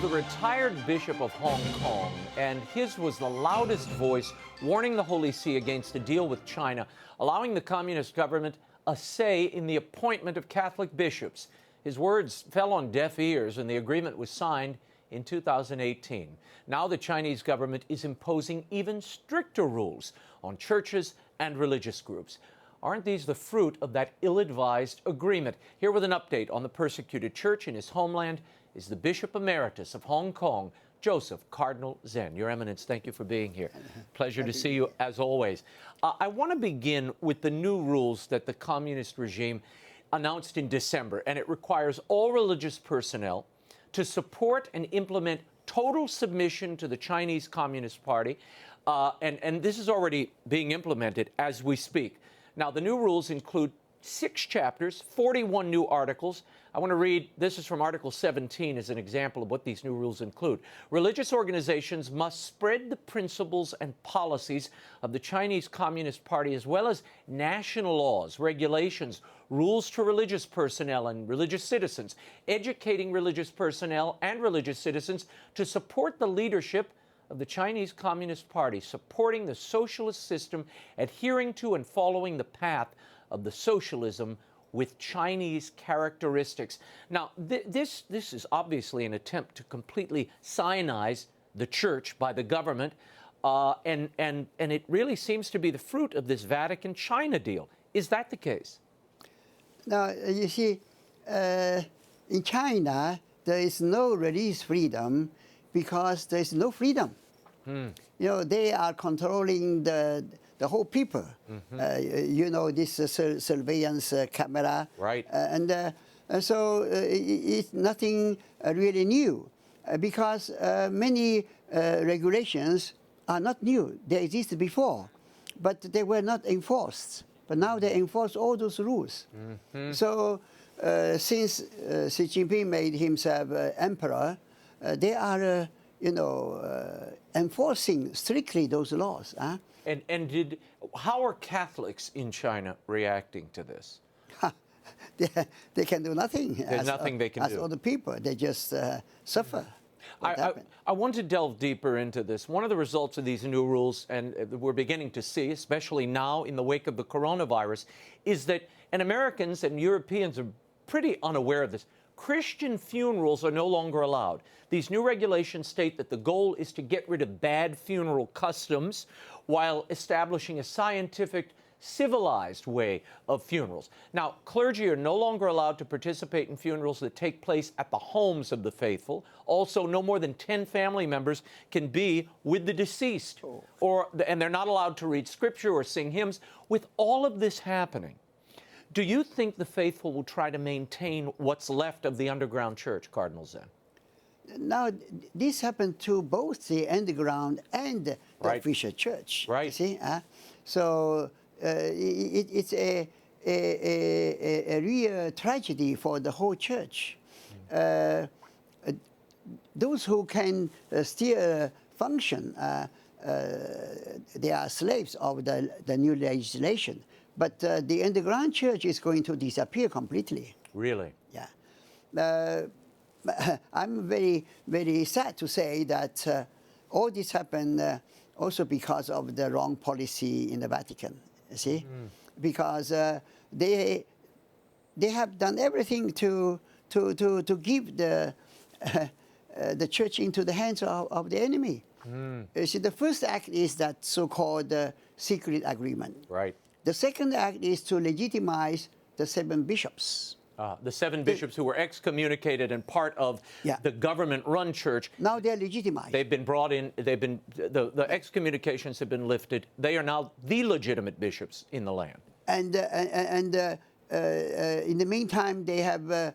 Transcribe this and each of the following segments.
the retired Bishop of Hong Kong, and his was the loudest voice warning the Holy See against a deal with China, allowing the communist government a say in the appointment of Catholic bishops. His words fell on deaf ears, and the agreement was signed in 2018. Now the Chinese government is imposing even stricter rules on churches and religious groups. Aren't these the fruit of that ill-advised agreement? Here with an update on the persecuted church in his homeland is the Bishop Emeritus of Hong Kong, Joseph Cardinal Zen. Your Eminence, thank you for being here. Pleasure to see you, as always. I want to begin with the new rules that the communist regime announced in December, and it requires all religious personnel to support and implement total submission to the Chinese Communist Party, and this is already being implemented as we speak. Now, the new rules include 6 chapters, 41 new articles. I want to read, this is from Article 17 as an example of what these new rules include. Religious organizations must spread the principles and policies of the Chinese Communist Party, as well as national laws, regulations, rules to religious personnel and religious citizens, educating religious personnel and religious citizens to support the leadership of the Chinese Communist Party, supporting the socialist system, adhering to and following the path of the socialism with Chinese characteristics. Now, this is obviously an attempt to completely Sionize the church by the government, and it really seems to be the fruit of this Vatican-China deal. Is that the case? Now, you see, in China, there is no religious freedom because there is no freedom. You know, they are controlling the whole people. You know, this surveillance camera. Right. So it's nothing really new because many regulations are not new. They existed before, but they were not enforced. But now they enforce all those rules. So since Xi Jinping made himself emperor, they are, enforcing strictly those laws. And how are Catholics in China reacting to this? They can do nothing. There's nothing they can do. As other people, they just suffer. I want to delve deeper into this. One of the results of these new rules, and we're beginning to see, especially now in the wake of the coronavirus, is that, and Americans and Europeans are pretty unaware of this, Christian funerals are no longer allowed. These new regulations state that the goal is to get rid of bad funeral customs while establishing a scientific, civilized way of funerals. Now, clergy are no longer allowed to participate in funerals that take place at the homes of the faithful. Also, no more than 10 family members can be with the deceased, and they're not allowed to read scripture or sing hymns. With all of this happening, do you think the faithful will try to maintain what's left of the underground church, Cardinal Zen? Now, this happened to both the underground and the official church. Right. You see? So it's a real tragedy for the whole church. Those who can still function, they are slaves of the new legislation. But the underground church is going to disappear completely. Really? Yeah. I'm very, very sad to say that all this happened also because of the wrong policy in the Vatican, you see? Because they have done everything to give the church into the hands of the enemy. You see, the first act is that so-called secret agreement. Right. The second act is to legitimize the 7 bishops. The 7 bishops who were excommunicated and part of the government-run church. Now they're legitimized. They've been brought in. The excommunications have been lifted. They are now the legitimate bishops in the land. And in the meantime, they have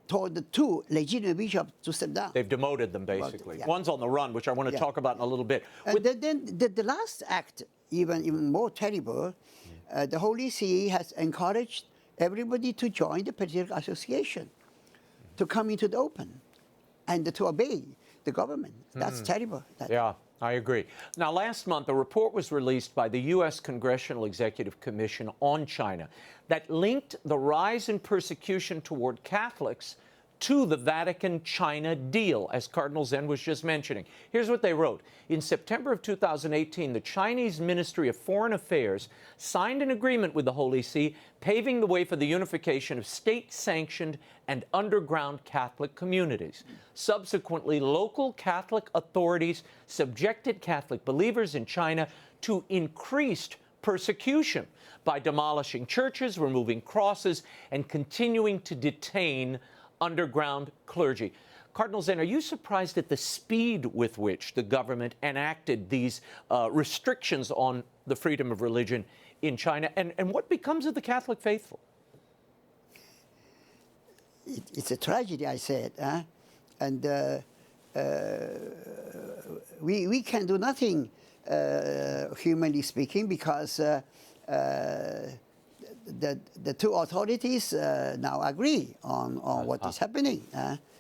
told the 2 legitimate bishops to step down. They've demoted them, basically. One's on the run, which I want to talk about in a little bit. And then the last act, even more terrible, the Holy See has encouraged everybody to join the Patriarchal Association, to come into the open, and to obey the government. That's terrible. Yeah, I agree. Now, last month, a report was released by the U.S. Congressional Executive Commission on China that linked the rise in persecution toward Catholics to the Vatican-China deal, as Cardinal Zen was just mentioning. Here's what they wrote. In September of 2018, the Chinese Ministry of Foreign Affairs signed an agreement with the Holy See, paving the way for the unification of state-sanctioned and underground Catholic communities. Subsequently, local Catholic authorities subjected Catholic believers in China to increased persecution by demolishing churches, removing crosses, and continuing to detain underground clergy. Cardinal Zen, are you surprised at the speed with which the government enacted these restrictions on the freedom of religion in China? And what becomes of the Catholic faithful? It's a tragedy, I said. And we can do nothing, humanly speaking, because the two authorities now agree on what is happening.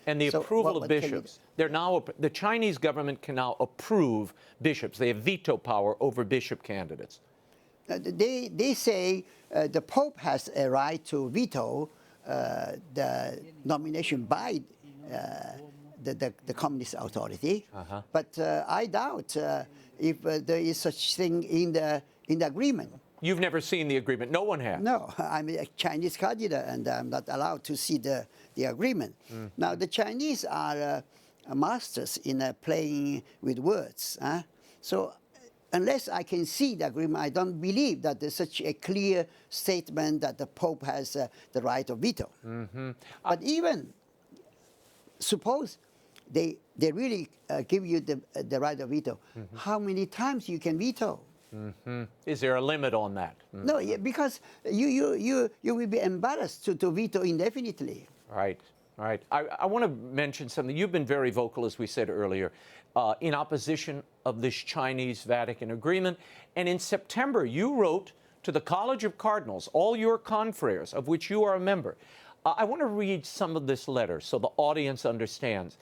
And the approval of bishops. They're now, the Chinese government can now approve bishops. They have veto power over bishop candidates. They say the Pope has a right to veto the nomination by the Communist authority. But I doubt if there is such thing in the agreement. You've never seen the agreement. No one has. No, I'm a Chinese cardinal, and I'm not allowed to see the agreement. Now, the Chinese are masters in playing with words. So unless I can see the agreement, I don't believe that there's such a clear statement that the Pope has the right of veto. But even suppose they really give you the right of veto, how many times you can veto? Is there a limit on that? No, because you will be embarrassed to veto indefinitely. Right, right. I want to mention something. You've been very vocal, as we said earlier, in opposition of this Chinese-Vatican agreement. And in September, you wrote to the College of Cardinals, all your confreres, of which you are a member. I want to read some of this letter so the audience understands.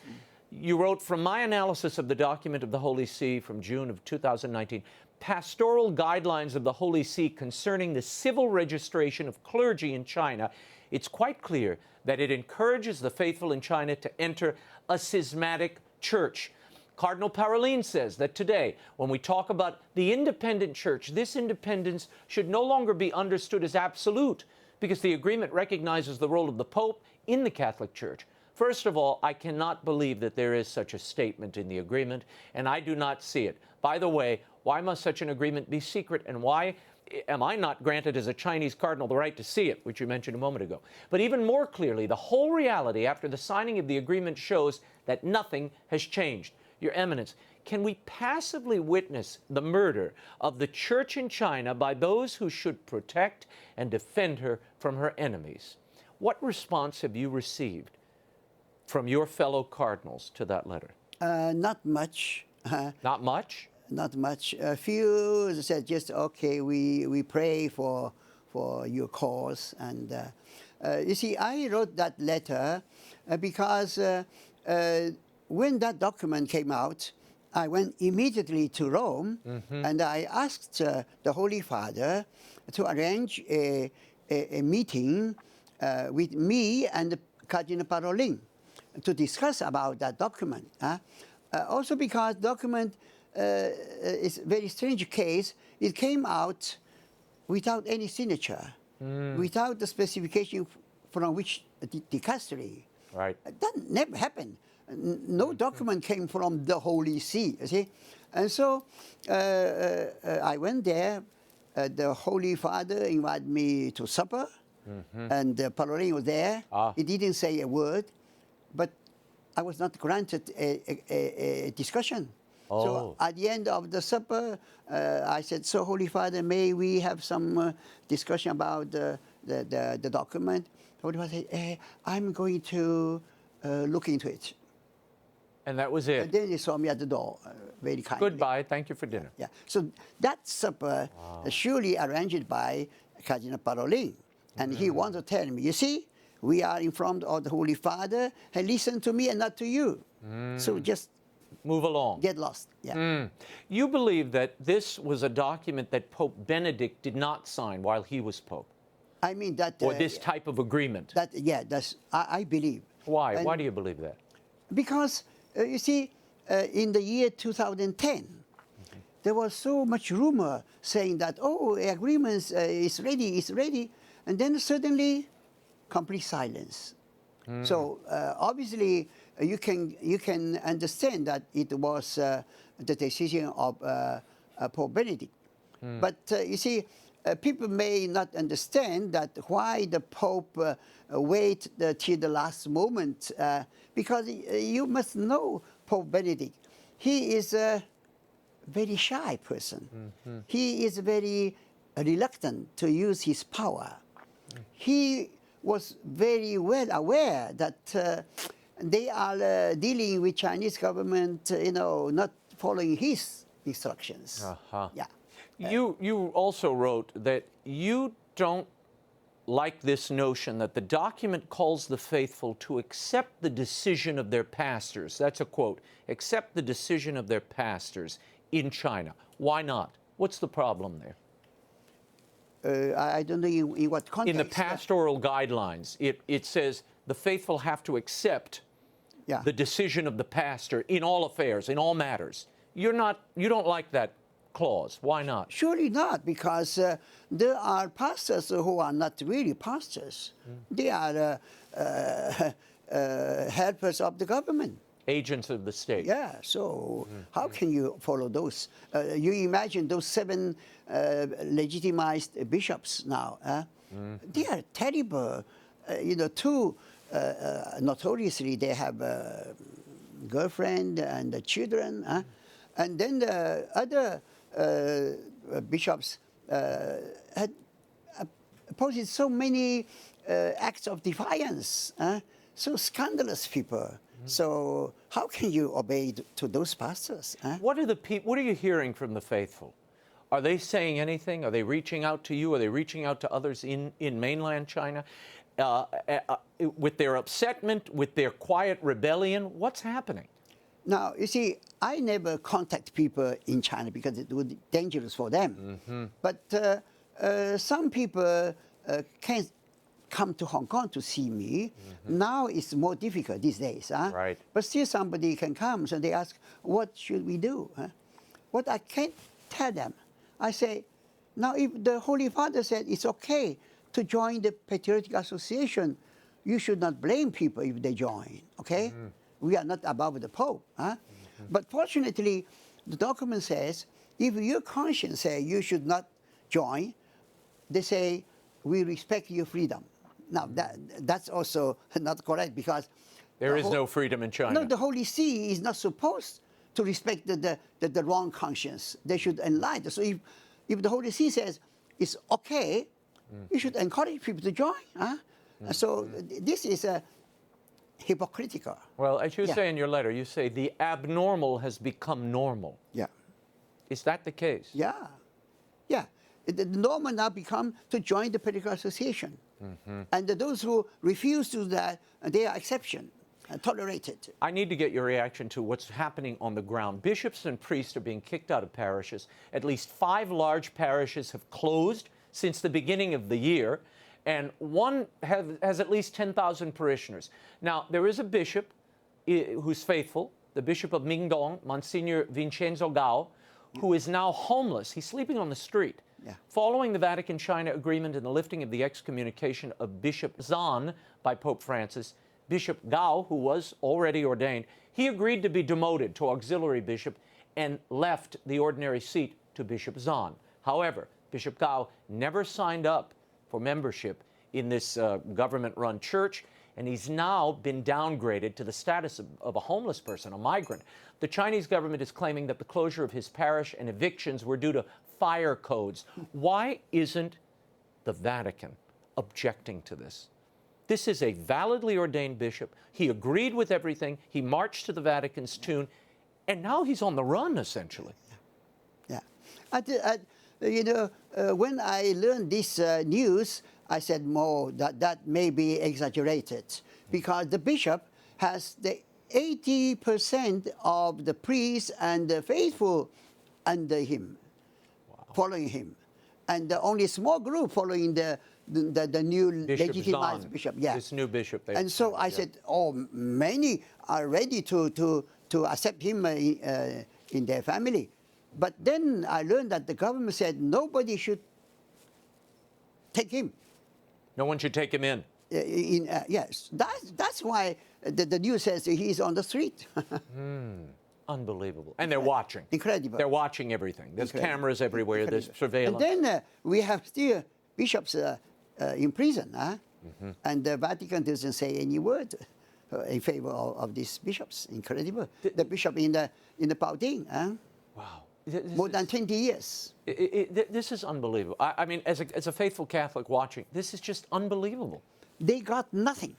You wrote, from my analysis of the document of the Holy See from June of 2019, pastoral guidelines of the Holy See concerning the civil registration of clergy in China, it's quite clear that it encourages the faithful in China to enter a schismatic church. Cardinal Parolin says that today, when we talk about the independent church, this independence should no longer be understood as absolute, because the agreement recognizes the role of the Pope in the Catholic Church. First of all, I cannot believe that there is such a statement in the agreement, and I do not see it. By the way, why must such an agreement be secret, and why am I not granted as a Chinese cardinal the right to see it, which you mentioned a moment ago? But even more clearly, the whole reality after the signing of the agreement shows that nothing has changed. Your Eminence, can we passively witness the murder of the Church in China by those who should protect and defend her from her enemies? What response have you received from your fellow cardinals to that letter? Not much. Not much? Not much. A few said just, okay, we pray for your cause. And you see, I wrote that letter because when that document came out, I went immediately to Rome, and I asked the Holy Father to arrange a meeting with me and Cardinal Parolin to discuss about that document. Also because document is a very strange case. It came out without any signature, without the specification from which dicastery. Right. That never happened. No document came from the Holy See, you see. And so I went there. The Holy Father invited me to supper, and Parolin was there. He didn't say a word, but I was not granted a discussion. So at the end of the supper, I said, so Holy Father, may we have some discussion about the document? Holy Father said, I'm going to look into it. And that was it? And then he saw me at the door, very kindly. Goodbye, thank you for dinner. Yeah. So that supper, surely arranged by Cardinal Parolin. And he wanted to tell me, you see, we are in front of the Holy Father, and listen to me and not to you. So just move along. Get lost. Yeah. You believe that this was a document that Pope Benedict did not sign while he was Pope? I mean that. Or this type of agreement? That, yeah, I believe. Why? And Why do you believe that? because, you see, in the year 2010, there was so much rumor saying that, oh, agreements is ready, and then suddenly, complete silence. So obviously, you can understand that it was the decision of Pope Benedict. But you see, people may not understand that why the Pope wait till the last moment, because you must know Pope Benedict. He is a very shy person. He is very reluctant to use his power. He was very well aware that they are dealing with Chinese government, not following his instructions. Yeah. You also wrote that you don't like this notion that the document calls the faithful to accept the decision of their pastors. That's a quote. Accept the decision of their pastors in China. Why not? What's the problem there? I don't know in what context. In the pastoral guidelines, it says the faithful have to accept the decision of the pastor in all affairs, in all matters. You don't like that clause. Why not? Surely not, because there are pastors who are not really pastors. They are helpers of the government. Agents of the state. Yeah, so how can you follow those? You imagine those 7 legitimized bishops now. They are terrible. 2, notoriously, they have a girlfriend and children. And then the other bishops had posed so many acts of defiance, so scandalous people. So how can you obey to those pastors? What are you hearing from the faithful? Are they saying anything? Are they reaching out to you? Are they reaching out to others in mainland China? With their upsetment, with their quiet rebellion, what's happening? Now, you see, I never contact people in China because it would be dangerous for them. But some people can come to Hong Kong to see me. Now it's more difficult these days. Right. But still somebody can come, so they ask, what should we do? What I can't tell them, I say, now if the Holy Father said it's okay to join the Patriotic Association, you should not blame people if they join, okay? We are not above the Pope. But fortunately, the document says, if your conscience says you should not join, they say, we respect your freedom. Now, that's also not correct, because there is no freedom in China. No, the Holy See is not supposed to respect the wrong conscience. They should enlighten. So if the Holy See says it's okay, you should encourage people to join. So this is hypocritical. Well, as you say in your letter, you say the abnormal has become normal. Yeah. Is that the case? Yeah. Yeah. The normal now become to join the Patriotic Association. And those who refuse to do that, they are exception, tolerated. I need to get your reaction to what's happening on the ground. Bishops and priests are being kicked out of parishes. At least 5 large parishes have closed since the beginning of the year, and one has at least 10,000 parishioners. Now, there is a bishop who's faithful, the Bishop of Mingdong, Monsignor Vincenzo Gao, who is now homeless. He's sleeping on the street. Following the Vatican-China agreement and the lifting of the excommunication of Bishop Zens by Pope Francis, Bishop Gao, who was already ordained, he agreed to be demoted to auxiliary bishop and left the ordinary seat to Bishop Zens. However, Bishop Gao never signed up for membership in this government-run church, and he's now been downgraded to the status of a homeless person, a migrant. The Chinese government is claiming that the closure of his parish and evictions were due to fire codes. Why isn't the Vatican objecting to this? This is a validly ordained bishop. He agreed with everything. He marched to the Vatican's tune, and now he's on the run, essentially. Yeah. When I learned this news, I said, that may be exaggerated, because the bishop has the 80% of the priests and the faithful under him, following him. and only a small group following the new Bishop legitimized Zhen, bishop. Yeah. this new bishop. And so I said, oh, many are ready to accept him in their family. But then I learned that the government said nobody should take him. No one should take him in. Yes, that's why the news says he's on the street. Unbelievable. And they're watching. Incredible. They're watching everything. There's Incredible. cameras everywhere. Incredible. There's surveillance. And then we have still bishops in prison, and the Vatican doesn't say any word in favor of these bishops. Incredible. The bishop in the Baoding, Wow. more than 20 years. This is unbelievable. I mean, as a faithful Catholic watching, this is just unbelievable. They got nothing.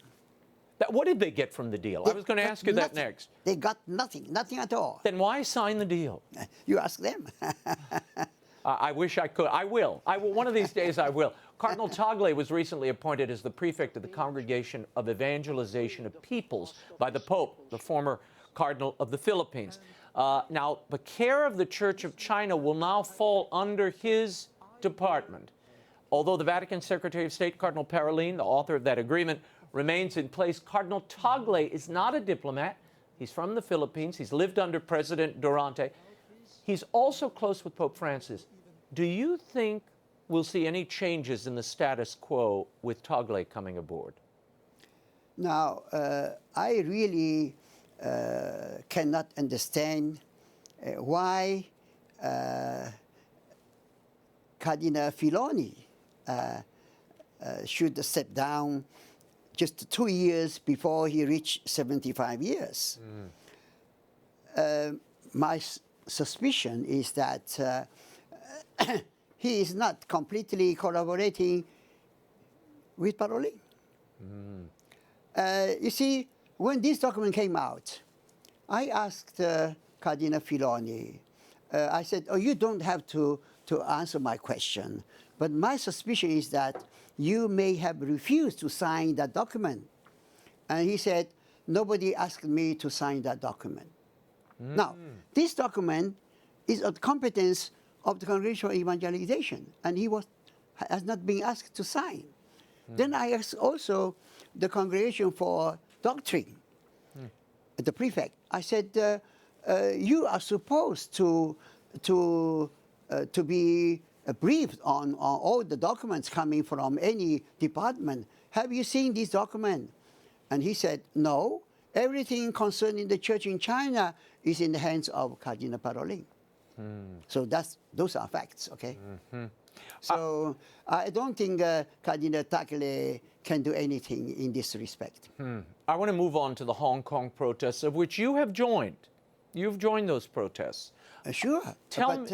What did they get from the deal? I was going to ask you that next. They got nothing at all. Then why sign the deal? You ask them. I wish I could. I will. One of these days I will. Cardinal Tagle was recently appointed as the prefect of the Congregation of Evangelization of Peoples by the Pope, the former Cardinal of the Philippines. Now, the care of the Church of China will now fall under his department. Although the Vatican Secretary of State, Cardinal Parolin, the author of that agreement, remains in place, Cardinal Tagle is not a diplomat. He's from the Philippines. He's lived under President Durante. He's also close with Pope Francis. Do you think we'll see any changes in the status quo with Tagle coming aboard? Now, I really cannot understand why Cardinal Filoni should step down just 2 years before he reached 75 years. My suspicion is that he is not completely collaborating with Parolin. You see, when this document came out, I asked Cardinal Filoni, I said, oh, you don't have to answer my question, but my suspicion is that you may have refused to sign that document. And he said, nobody asked me to sign that document. Now, this document is of competence of the Congregation of Evangelization, and he has not been asked to sign. Then I asked also the Congregation for Doctrine, the prefect. I said, you are supposed to be briefed on all the documents coming from any department. Have you seen this document? And he said, no, everything concerning the church in China is in the hands of Cardinal Parolin. So those are facts, okay? So I don't think Cardinal Tagle can do anything in this respect. I want to move on to the Hong Kong protests, of which you have joined. You've joined those protests. Sure. Tell me.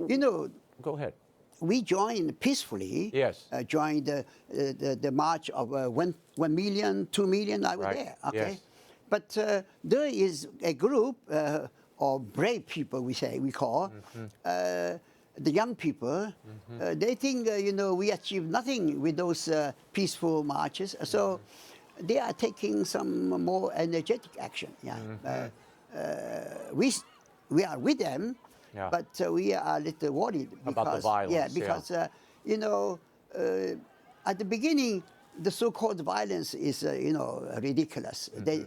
You know, go ahead. We joined peacefully. Yes. Joined the march of 1 million, 2 million. I was there. Okay. Yes. But there is a group of brave people. We call the young people. They think we achieve nothing with those peaceful marches. So they are taking some more energetic action. Yeah. We are with them. Yeah. But we are a little worried because, about the violence. Yeah, because at the beginning, the so-called violence is ridiculous. They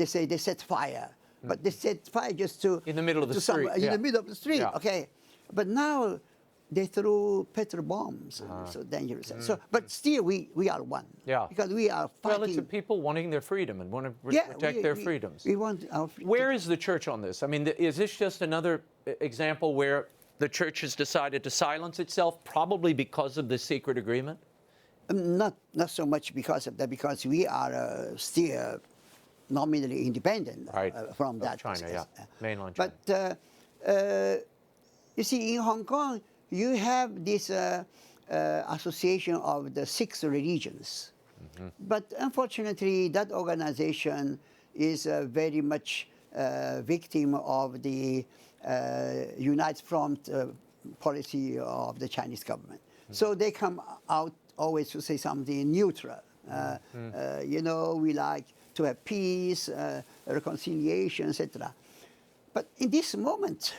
say they set fire, but they set fire just to in the middle of the street. In the middle of the street. Yeah. Okay, but now they threw petrol bombs, so dangerous. So, but still, we are one. Yeah. Because we are fighting. Well, it's people wanting their freedom and want to protect their freedoms. We want our freedom. Where is the church on this? I mean, is this just another example where the church has decided to silence itself, probably because of the secret agreement? Not so much because of that, because we are still nominally independent from that. China, yeah, mainland China. But you see, in Hong Kong, you have this association of the 6 religions. But unfortunately, that organization is very much victim of the United Front policy of the Chinese government. So they come out always to say something neutral. We like to have peace, reconciliation, etc. But in this moment,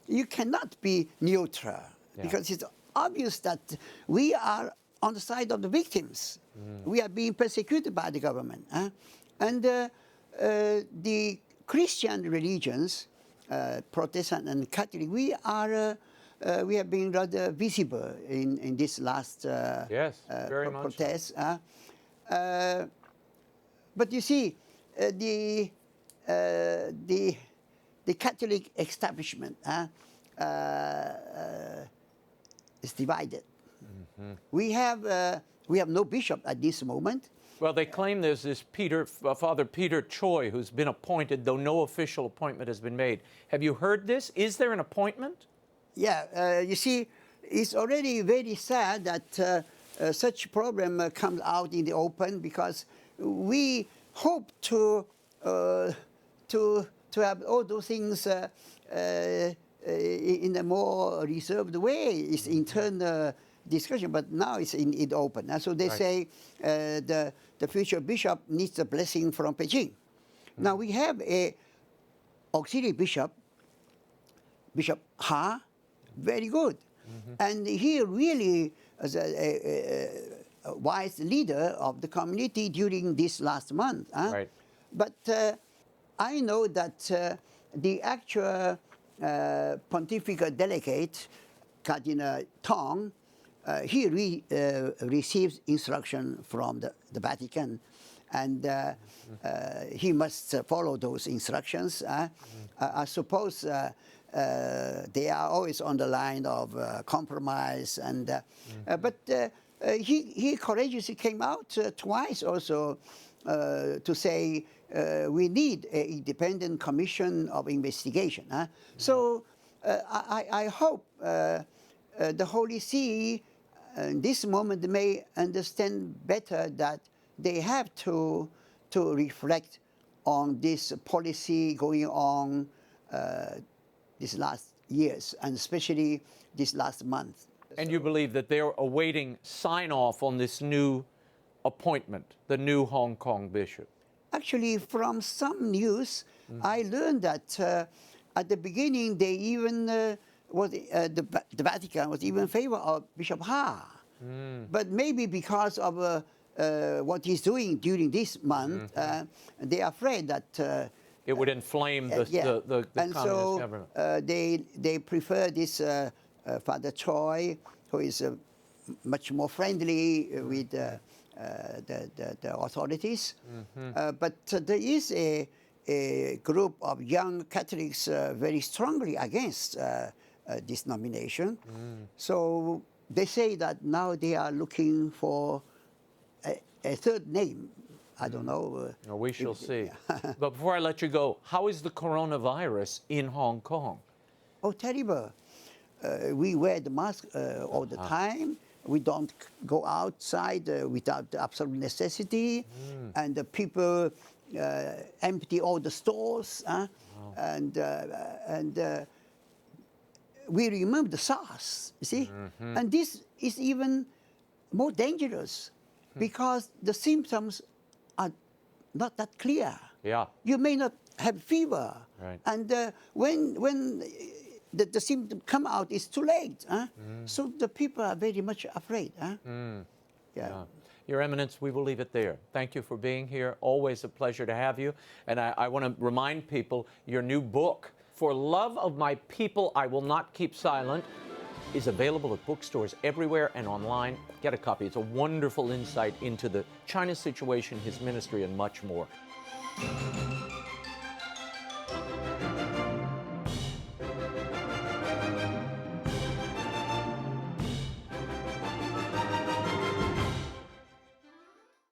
you cannot be neutral because it's obvious that we are on the side of the victims. We are being persecuted by the government. And the Christian religions, Protestant and Catholic, we have been rather visible in this last protest. But you see, the Catholic establishment is divided. We have no bishop at this moment. Well, they claim there's this Father Peter Choi, who's been appointed, though no official appointment has been made. Have you heard this? Is there an appointment? Yeah, you see, it's already very sad that such problem comes out in the open, because we hope to have all those things in a more reserved way. It's internal discussion, but now it's in the open. And so they say the future bishop needs a blessing from Beijing. Now we have a auxiliary bishop, Bishop Ha, very good. And he really is a wise leader of the community during this last month. Right. But I know that the actual pontifical delegate, Cardinal Tong, he receives instruction from the Vatican, and he must follow those instructions. I suppose they are always on the line of compromise, but he courageously came out twice also to say we need an independent commission of investigation. So I hope the Holy See in this moment may understand better that they have to reflect on this policy going on these last years, and especially this last month. And you believe that they're awaiting sign-off on this new appointment, the new Hong Kong bishop? Actually, from some news, I learned that at the beginning they even the Vatican was even in favor of Bishop Ha. But maybe because of what he's doing during this month, they are afraid that it would inflame the and communist so government. they prefer this Father Choi, who is much more friendly with the authorities. But there is a group of young Catholics very strongly against this nomination. So they say that now they are looking for a third name. I don't know. We shall see. But before I let you go, how is the coronavirus in Hong Kong? Oh, terrible. We wear the mask all the time. We don't go outside without absolute necessity. And the people empty all the stores. And we remember the SARS, you see? And this is even more dangerous because the symptoms are not that clear. Yeah. You may not have fever. Right. And when the symptoms come out, it's too late. So the people are very much afraid. Yeah. Your Eminence, we will leave it there. Thank you for being here. Always a pleasure to have you. And I want to remind people your new book, For Love of My People, I Will Not Keep Silent, is available at bookstores everywhere and online. Get a copy. It's a wonderful insight into the China situation, his ministry, and much more.